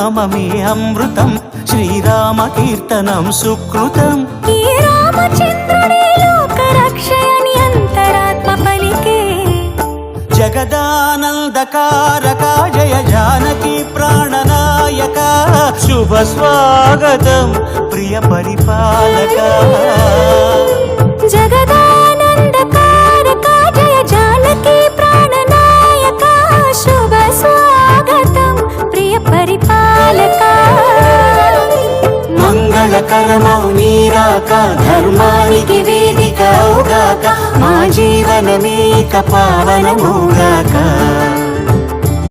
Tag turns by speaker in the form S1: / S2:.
S1: నామమే అమృతం, శ్రీరామ కీర్తనం సుకృతం.
S2: ఈ రామచంద్రుడే లోక రక్షయని అంతరాత్మ పలికే.
S1: జగదానందకారక జయ జానకి ప్రాణనాయక, శుభ స్వాగతం ప్రియ పరిపాలక.
S2: జగదానందకారక జయ జానకి ప్రాణనాయక, శుభ స్వాగతం ప్రియ పరిపాలక.
S1: మంగళకరమౌ నీరాక, ధర్మానికి వేదిక అవుగాక, మా జీవనమేక పావనమౌగాక.